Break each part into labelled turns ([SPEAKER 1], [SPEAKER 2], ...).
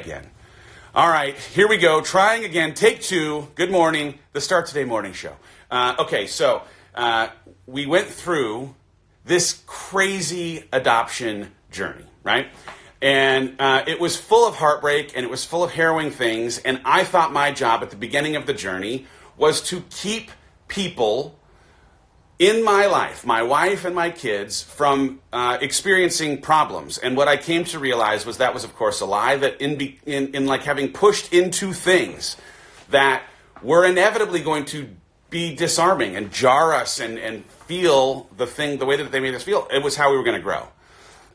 [SPEAKER 1] again. All right, here we go. Trying again. Take two. Good morning. The Start Today morning show. So we went through this crazy adoption journey, right? And it was full of heartbreak and it was full of harrowing things. And I thought my job at the beginning of the journey was to keep people in my life, my wife and my kids, from experiencing problems. And what I came to realize was that was, of course, a lie, that in like having pushed into things that were inevitably going to be disarming and jar us and feel the way that they made us feel, it was how we were going to grow.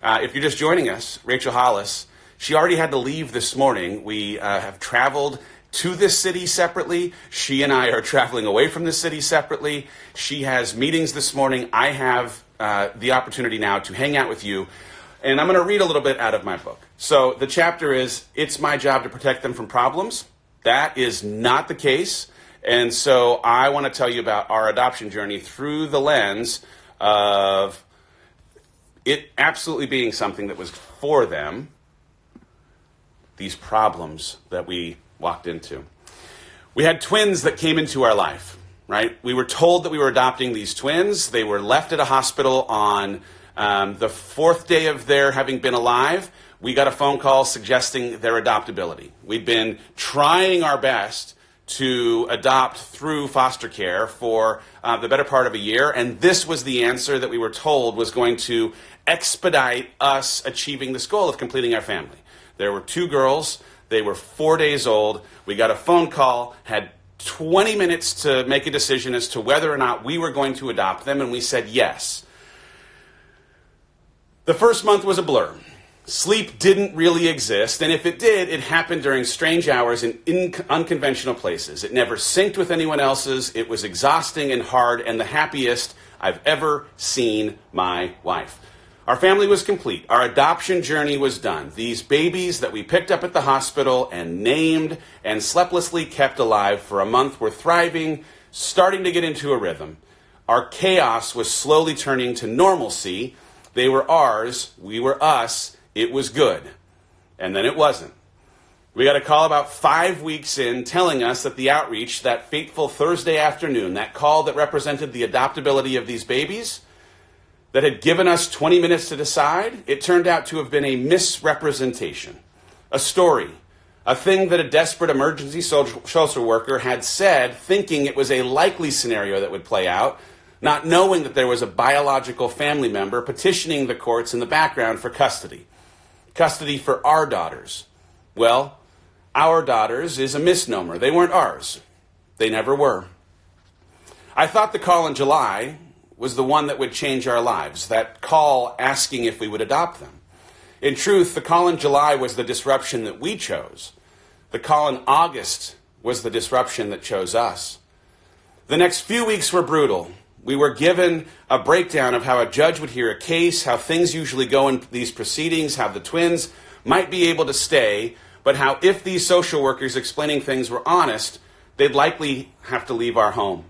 [SPEAKER 1] If you're just joining us, Rachel Hollis, she already had to leave this morning. We have traveled to this city separately. She and I are traveling away from this city separately. She has meetings this morning. I have the opportunity now to hang out with you. And I'm going to read a little bit out of my book. So the chapter is, It's My Job to Protect Them from Problems. That is not the case. And so I want to tell you about our adoption journey through the lens of it absolutely being something that was for them, these problems that we walked into. We had twins that came into our life, right? We were told that we were adopting these twins. They were left at a hospital on the fourth day of their having been alive. We got a phone call suggesting their adoptability. We'd been trying our best to adopt through foster care for the better part of a year, and this was the answer that we were told was going to expedite us achieving this goal of completing our family. There were two girls. They were 4 days old. We got a phone call, had 20 minutes to make a decision as to whether or not we were going to adopt them, and we said yes. The first month was a blur. Sleep didn't really exist, and if it did, it happened during strange hours in unconventional places. It never synced with anyone else's. It was exhausting and hard, and the happiest I've ever seen my wife. Our family was complete. Our adoption journey was done. These babies that we picked up at the hospital and named and sleeplessly kept alive for a month were thriving, starting to get into a rhythm. Our chaos was slowly turning to normalcy. They were ours. We were us. It was good. And then it wasn't. We got a call about 5 weeks in telling us that the outreach, that fateful Thursday afternoon, that call that represented the adoptability of these babies, that had given us 20 minutes to decide, it turned out to have been a misrepresentation, a story, a thing that a desperate emergency social worker had said, thinking it was a likely scenario that would play out, not knowing that there was a biological family member petitioning the courts in the background for custody. Custody for our daughters. Well, our daughters is a misnomer. They weren't ours. They never were. I thought the call in July was the one that would change our lives, that call asking if we would adopt them. In truth, the call in July was the disruption that we chose. The call in August was the disruption that chose us. The next few weeks were brutal. We were given a breakdown of how a judge would hear a case, how things usually go in these proceedings, how the twins might be able to stay, but how if these social workers explaining things were honest, they'd likely have to leave our home.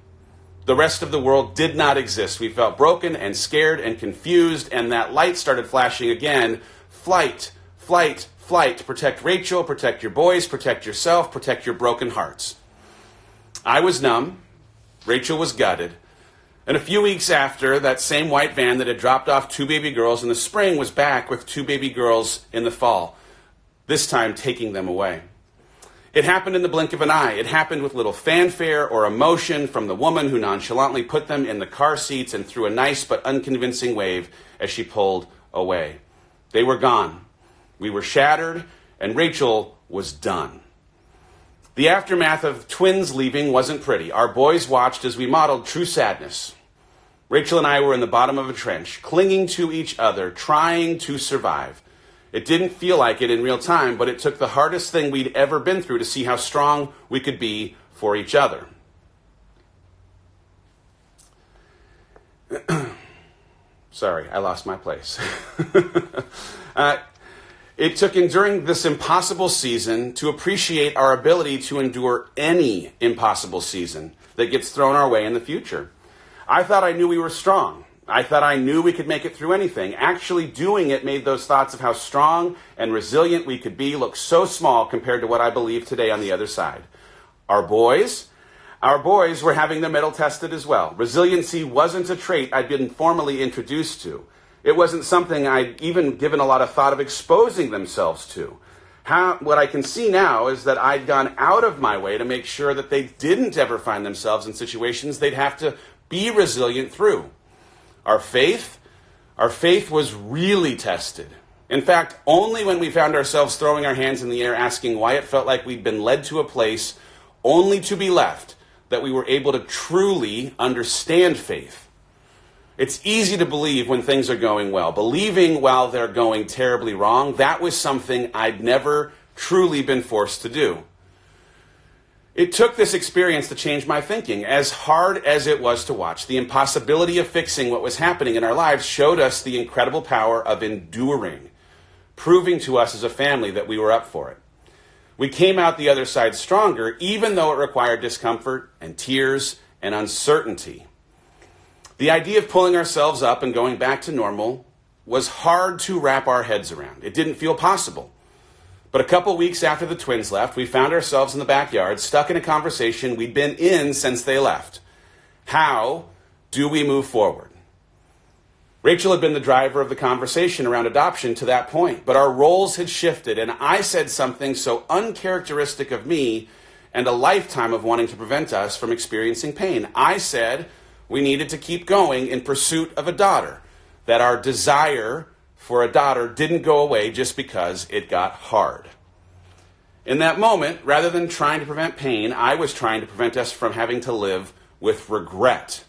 [SPEAKER 1] The rest of the world did not exist. We felt broken and scared and confused, and that light started flashing again. Flight, flight, flight. Protect Rachel, protect your boys, protect yourself, protect your broken hearts. I was numb. Rachel was gutted. And a few weeks after, that same white van that had dropped off 2 baby girls in the spring was back with 2 baby girls in the fall, this time taking them away. It happened in the blink of an eye. It happened with little fanfare or emotion from the woman who nonchalantly put them in the car seats and threw a nice but unconvincing wave as she pulled away. They were gone. We were shattered, and Rachel was done. The aftermath of twins leaving wasn't pretty. Our boys watched as we modeled true sadness. Rachel and I were in the bottom of a trench, clinging to each other, trying to survive. It didn't feel like it in real time, but it took the hardest thing we'd ever been through to see how strong we could be for each other. Sorry, I lost my place. It took enduring this impossible season to appreciate our ability to endure any impossible season that gets thrown our way in the future. I thought I knew we were strong. I thought I knew we could make it through anything. Actually doing it made those thoughts of how strong and resilient we could be look so small compared to what I believe today on the other side. Our boys were having their mettle tested as well. Resiliency wasn't a trait I'd been formally introduced to. It wasn't something I'd even given a lot of thought of exposing themselves to. What I can see now is that I'd gone out of my way to make sure that they didn't ever find themselves in situations they'd have to be resilient through. Our faith was really tested. In fact, only when we found ourselves throwing our hands in the air asking why it felt like we'd been led to a place only to be left that we were able to truly understand faith. It's easy to believe when things are going well. Believing while they're going terribly wrong, that was something I'd never truly been forced to do. It took this experience to change my thinking. As hard as it was to watch, the impossibility of fixing what was happening in our lives showed us the incredible power of enduring, proving to us as a family that we were up for it. We came out the other side stronger, even though it required discomfort and tears and uncertainty. The idea of pulling ourselves up and going back to normal was hard to wrap our heads around. It didn't feel possible. But a couple weeks after the twins left, we found ourselves in the backyard, stuck in a conversation we'd been in since they left. How do we move forward? Rachel had been the driver of the conversation around adoption to that point, but our roles had shifted, and I said something so uncharacteristic of me and a lifetime of wanting to prevent us from experiencing pain. I said we needed to keep going in pursuit of a daughter, that our desire for a daughter didn't go away just because it got hard. In that moment, rather than trying to prevent pain, I was trying to prevent us from having to live with regret.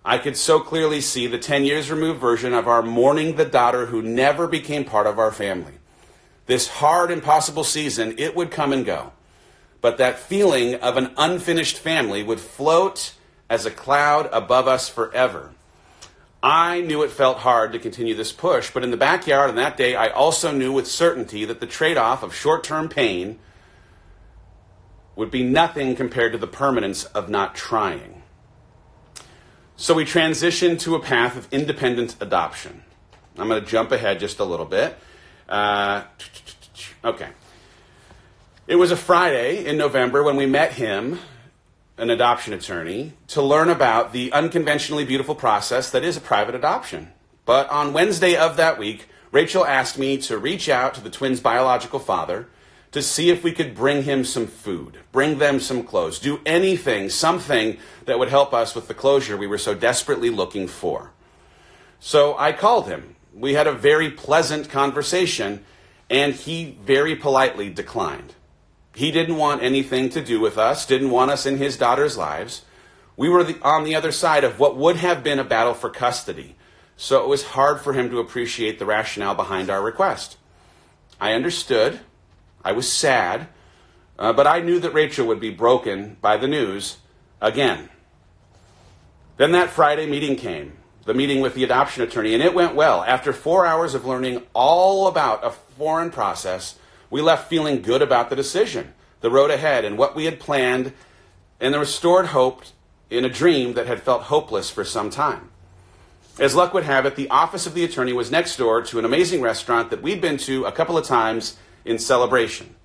[SPEAKER 1] I could so clearly see the 10 years removed version of our mourning the daughter who never became part of our family. This hard, impossible season, it would come and go. But that feeling of an unfinished family would float as a cloud above us forever. I knew it felt hard to continue this push, but in the backyard on that day, I also knew with certainty that the trade-off of short-term pain would be nothing compared to the permanence of not trying. So we transitioned to a path of independent adoption. I'm going to jump ahead just a little bit. Okay. It was a Friday in November when we met him, an adoption attorney, to learn about the unconventionally beautiful process that is a private adoption. But on Wednesday of that week, Rachel asked me to reach out to the twins' biological father to see if we could bring him some food, bring them some clothes, do anything, something that would help us with the closure we were so desperately looking for. So I called him. We had a very pleasant conversation, and he very politely declined. He didn't want anything to do with us, didn't want us in his daughter's lives. We were on the other side of what would have been a battle for custody, so it was hard for him to appreciate the rationale behind our request. I understood. I was sad, but I knew that Rachel would be broken by the news again. Then that Friday meeting came, the meeting with the adoption attorney, and it went well. After 4 hours of learning all about a foreign process, we left feeling good about the decision, the road ahead, and what we had planned, and the restored hope in a dream that had felt hopeless for some time. As luck would have it, the office of the attorney was next door to an amazing restaurant that we'd been to a couple of times in celebration.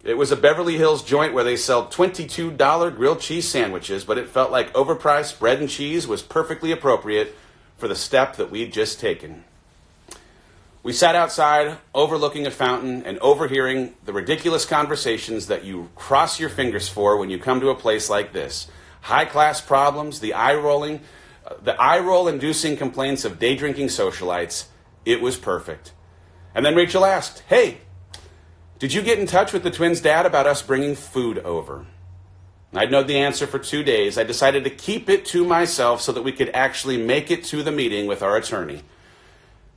[SPEAKER 1] It was a Beverly Hills joint where they sell $22 grilled cheese sandwiches, but it felt like overpriced bread and cheese was perfectly appropriate for the step that we'd just taken. We sat outside, overlooking a fountain and overhearing the ridiculous conversations that you cross your fingers for when you come to a place like this. High-class problems, the eye-roll-inducing complaints of day-drinking socialites. It was perfect. And then Rachel asked, "Hey, did you get in touch with the twins' dad about us bringing food over?" I'd known the answer for 2 days. I decided to keep it to myself so that we could actually make it to the meeting with our attorney.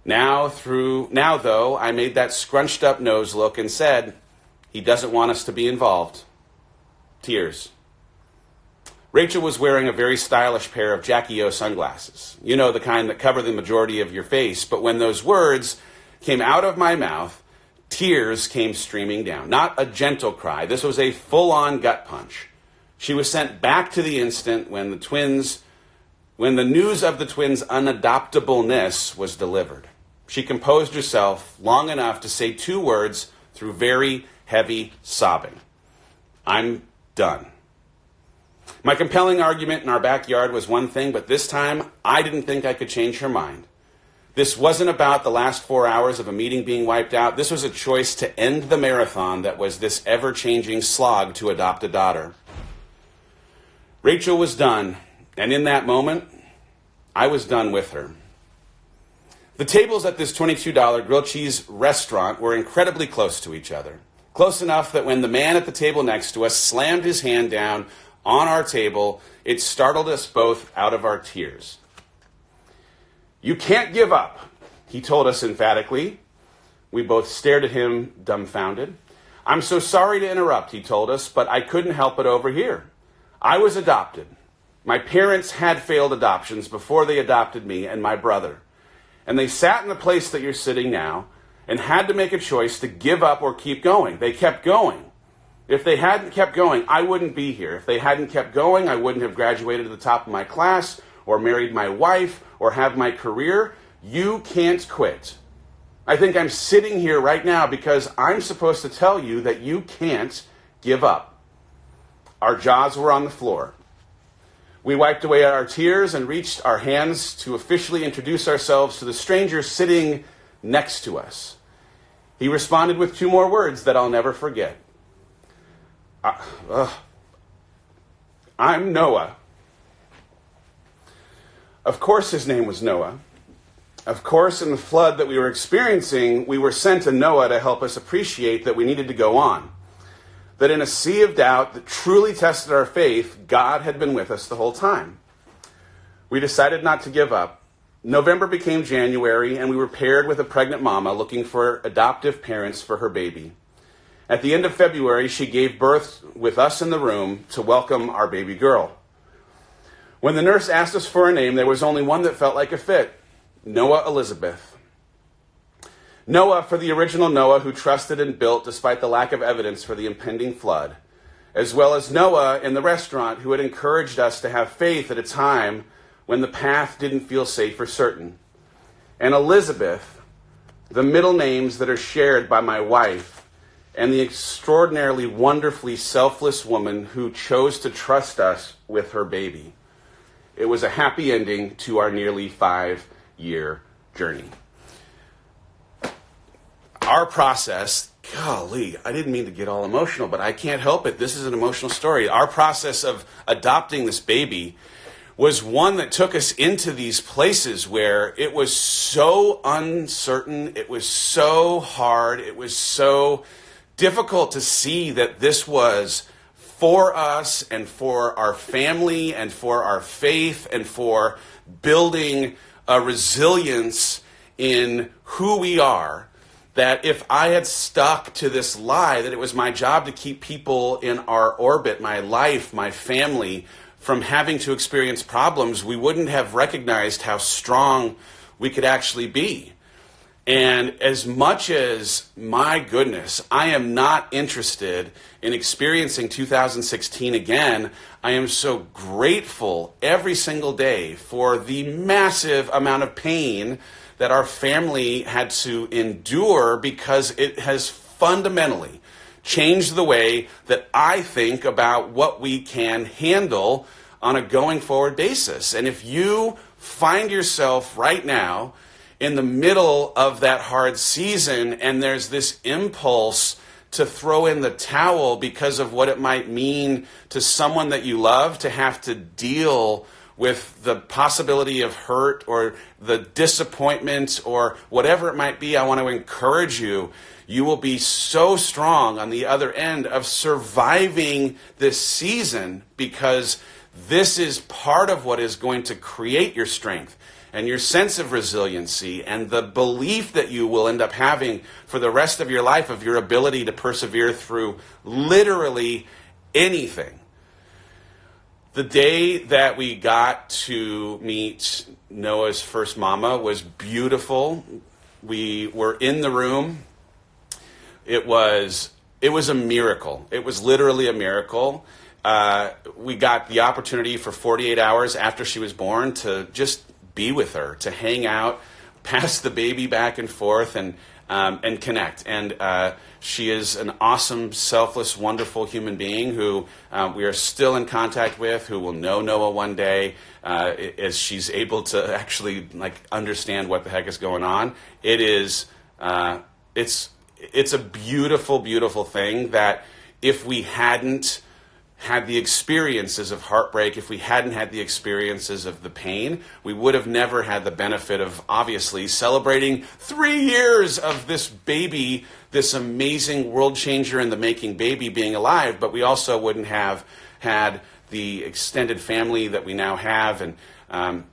[SPEAKER 1] Now, though, I made that scrunched up nose look and said, "He doesn't want us to be involved." Tears. Rachel was wearing a very stylish pair of Jackie O sunglasses. You know, the kind that cover the majority of your face. But when those words came out of my mouth, tears came streaming down. Not a gentle cry. This was a full-on gut punch. She was sent back to the instant when the twins when the news of the twins' unadoptableness was delivered. She composed herself long enough to say 2 words through very heavy sobbing. I'm done. My compelling argument in our backyard was one thing, but this time I didn't think I could change her mind. This wasn't about the last 4 hours of a meeting being wiped out. This was a choice to end the marathon that was this ever-changing slog to adopt a daughter. Rachel was done, and in that moment, I was done with her. The tables at this $22 grilled cheese restaurant were incredibly close to each other. Close enough that when the man at the table next to us slammed his hand down on our table, it startled us both out of our tears. "You can't give up," he told us emphatically. We both stared at him, dumbfounded. "I'm so sorry to interrupt," he told us, "but I couldn't help it over here. I was adopted. My parents had failed adoptions before they adopted me and my brother. And they sat in the place that you're sitting now and had to make a choice to give up or keep going. They kept going. If they hadn't kept going, I wouldn't be here. If they hadn't kept going, I wouldn't have graduated to the top of my class or married my wife or have my career. You can't quit. I think I'm sitting here right now because I'm supposed to tell you that you can't give up." Our jaws were on the floor. We wiped away our tears and reached our hands to officially introduce ourselves to the stranger sitting next to us. He responded with 2 more words that I'll never forget. "I'm Noah." Of course his name was Noah. Of course, in the flood that we were experiencing, we were sent to Noah to help us appreciate that we needed to go on. That in a sea of doubt that truly tested our faith, God had been with us the whole time. We decided not to give up. November became January, and we were paired with a pregnant mama looking for adoptive parents for her baby. At the end of February, she gave birth with us in the room to welcome our baby girl. When the nurse asked us for a name, there was only one that felt like a fit: Noah Elizabeth. Noah for the original Noah who trusted and built despite the lack of evidence for the impending flood, as well as Noah in the restaurant who had encouraged us to have faith at a time when the path didn't feel safe or certain. And Elizabeth, the middle names that are shared by my wife, and the extraordinarily wonderfully selfless woman who chose to trust us with her baby. It was a happy ending to our nearly 5-year journey. Our process, golly, I didn't mean to get all emotional, but I can't help it. This is an emotional story. Our process of adopting this baby was one that took us into these places where it was so uncertain, it was so hard, it was so difficult to see that this was for us and for our family and for our faith and for building a resilience in who we are. That if I had stuck to this lie that it was my job to keep people in our orbit, my life, my family, from having to experience problems, we wouldn't have recognized how strong we could actually be. And as much as, my goodness, I am not interested in experiencing 2016 again, I am so grateful every single day for the massive amount of pain that our family had to endure because it has fundamentally changed the way that I think about what we can handle on a going forward basis. And if you find yourself right now in the middle of that hard season and there's this impulse to throw in the towel because of what it might mean to someone that you love to have to deal with the possibility of hurt or the disappointment or whatever it might be, I want to encourage you. You will be so strong on the other end of surviving this season because this is part of what is going to create your strength and your sense of resiliency and the belief that you will end up having for the rest of your life of your ability to persevere through literally anything. The day that we got to meet Noah's first mama was beautiful. We were in the room. It was a miracle. It was literally a miracle. we got the opportunity for 48 hours after she was born to just be with her, to hang out, pass the baby back and forth, and connect. And she is an awesome, selfless, wonderful human being who we are still in contact with, who will know Noah one day as she's able to actually understand what the heck is going on. It is, it's a beautiful, beautiful thing that if we hadn't had the experiences of heartbreak, if we hadn't had the experiences of the pain, we would have never had the benefit of obviously celebrating 3 years of this baby, this amazing world changer in the making baby being alive, but we also wouldn't have had the extended family that we now have, and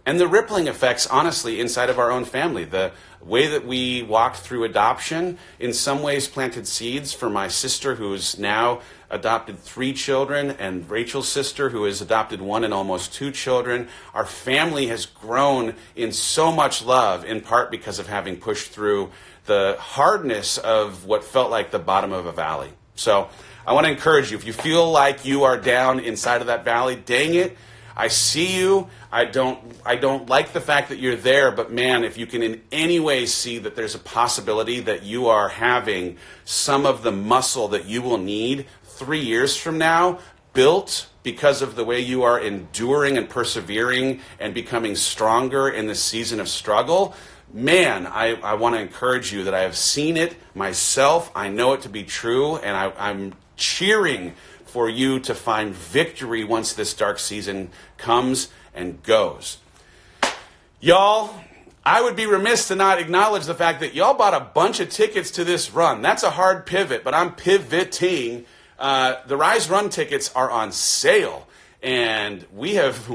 [SPEAKER 1] the rippling effects, honestly, inside of our own family. The way that we walked through adoption in some ways planted seeds for my sister, who's now adopted 3 children, and Rachel's sister, who has adopted 1 and almost 2 children. Our family has grown in so much love, in part because of having pushed through the hardness of what felt like the bottom of a valley. So I want to encourage you, if you feel like you are down inside of that valley, dang it, I see you. I don't like the fact that you're there, but man, if you can in any way see that there's a possibility that you are having some of the muscle that you will need 3 years from now, built because of the way you are enduring and persevering and becoming stronger in this season of struggle, man, I want to encourage you that I have seen it myself. I know it to be true, and I'm cheering for you to find victory once this dark season comes and goes. Y'all, I would be remiss to not acknowledge the fact that y'all bought a bunch of tickets to this run. That's a hard pivot, but I'm pivoting. The Rise Run tickets are on sale, and we have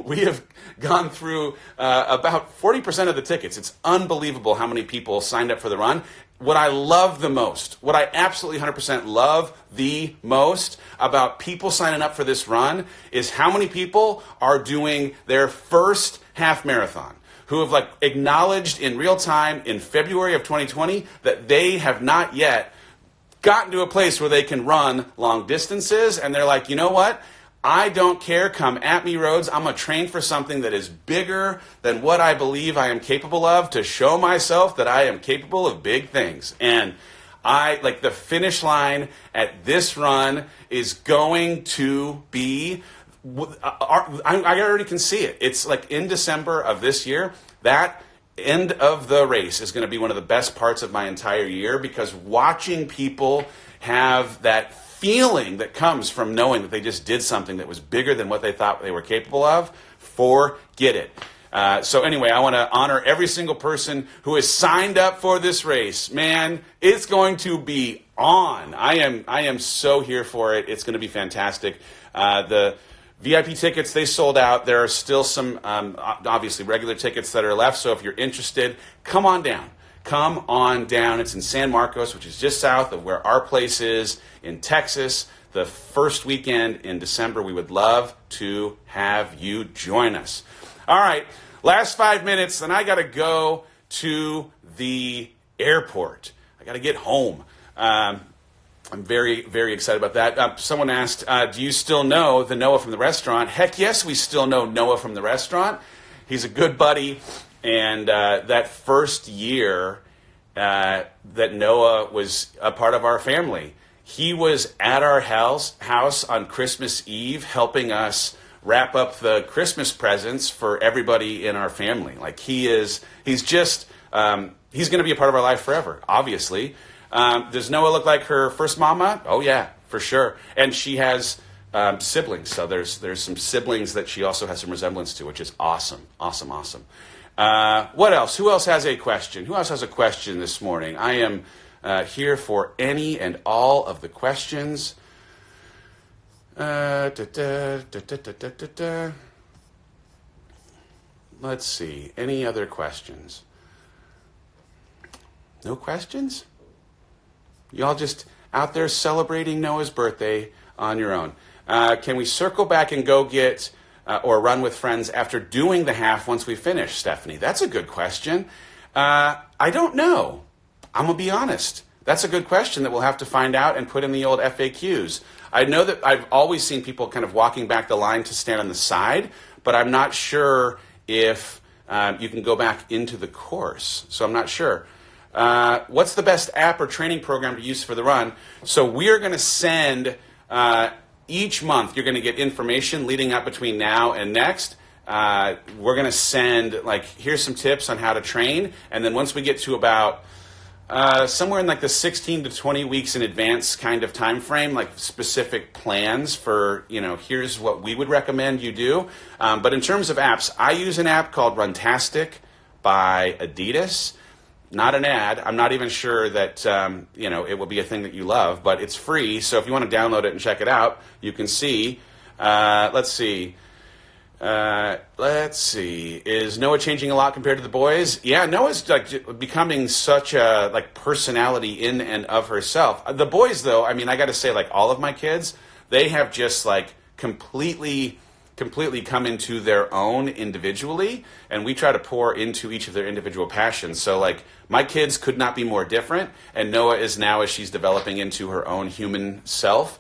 [SPEAKER 1] gone through about 40% of the tickets. It's unbelievable how many people signed up for the run. What I love the most, what I absolutely 100% love the most about people signing up for this run is how many people are doing their first half marathon, who have acknowledged in real time in February of 2020 that they have not yet gotten to a place where they can run long distances, and they're like, you know what? I don't care. Come at me, Rhodes. I'm going to train for something that is bigger than what I believe I am capable of, to show myself that I am capable of big things. And the finish line at this run is going to be, I already can see it. It's in December of this year, that end of the race is going to be one of the best parts of my entire year, because watching people have that feeling that comes from knowing that they just did something that was bigger than what they thought they were capable of, forget it. So anyway, I want to honor every single person who has signed up for this race. Man, it's going to be on. I am so here for it. It's going to be fantastic. The VIP tickets, they sold out. There are still some, obviously, regular tickets that are left. So if you're interested, come on down. Come on down. It's in San Marcos, which is just south of where our place is in Texas. The first weekend in December. We would love to have you join us. All right, last 5 minutes, and I got to go to the airport. I got to get home. I'm very, very excited about that. Someone asked, do you still know the Noah from the restaurant? Heck yes, we still know Noah from the restaurant. He's a good buddy. And that first year that Noah was a part of our family, he was at our house on Christmas Eve helping us wrap up the Christmas presents for everybody in our family. He's going to be a part of our life forever, obviously. Does Noah look like her first mama? Oh, yeah, for sure. And she has siblings, so there's some siblings that she also has some resemblance to, which is awesome, awesome, awesome. What else? Who else has a question? Who else has a question this morning? I am here for any and all of the questions. Let's see. Any other questions? No questions? Y'all just out there celebrating Noah's birthday on your own. Can we circle back and go get or run with friends after doing the half once we finish, Stephanie? That's a good question. I don't know. I'm going to be honest. That's a good question that we'll have to find out and put in the old FAQs. I know that I've always seen people kind of walking back the line to stand on the side, but I'm not sure if you can go back into the course. So I'm not sure. What's the best app or training program to use for the run? So we're going to send, each month, you're going to get information leading up between now and next. We're going to send, like, here's some tips on how to train. And then once we get to about somewhere in like the 16 to 20 weeks in advance kind of time frame, like specific plans for, here's what we would recommend you do. But in terms of apps, I use an app called Runtastic by Adidas. Not an ad. I'm not even sure that, it will be a thing that you love, but it's free. So if you want to download it and check it out, you can see. Let's see. Is Noah changing a lot compared to the boys? Yeah, Noah's like becoming such a personality in and of herself. The boys, though, I got to say, all of my kids, they have just completely come into their own individually, and we try to pour into each of their individual passions. So my kids could not be more different, and Noah is now, as she's developing into her own human self,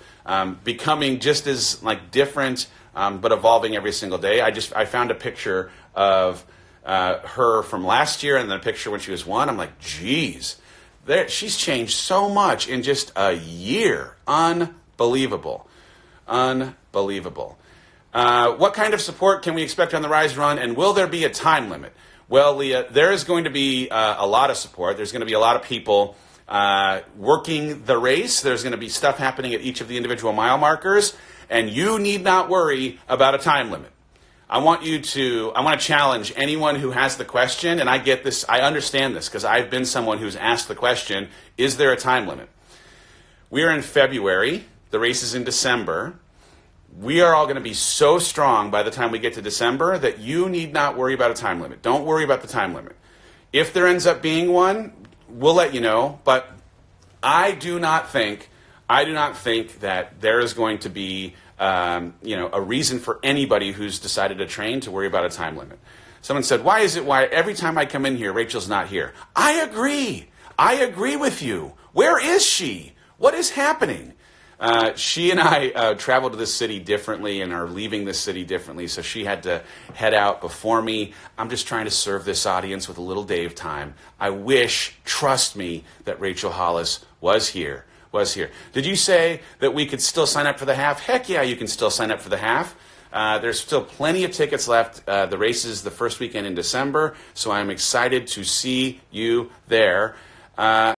[SPEAKER 1] becoming just as different, but evolving every single day. I found a picture of her from last year, and then a picture when she was 1. I'm like, geez, she's changed so much in just a year. Unbelievable. What kind of support can we expect on the Rise Run, and will there be a time limit? Well, Leah, there is going to be a lot of support. There's going to be a lot of people working the race. There's going to be stuff happening at each of the individual mile markers, and you need not worry about a time limit. I want to challenge anyone who has the question, and I get this, I understand this, because I've been someone who's asked the question, is there a time limit? We are in February. The race is in December. We are all going to be so strong by the time we get to December that you need not worry about a time limit. Don't worry about the time limit. If there ends up being one, we'll let you know, but I do not think that there is going to be a reason for anybody who's decided to train to worry about a time limit. Someone said, why every time I come in here, Rachel's not here? I agree with you. Where is she? What is happening? She and I travel to this city differently and are leaving this city differently, so she had to head out before me. I'm just trying to serve this audience with a little Dave time. I wish, trust me, that Rachel Hollis was here. Did you say that we could still sign up for the half? Heck yeah, you can still sign up for the half. There's still plenty of tickets left. The race is the first weekend in December, so I'm excited to see you there.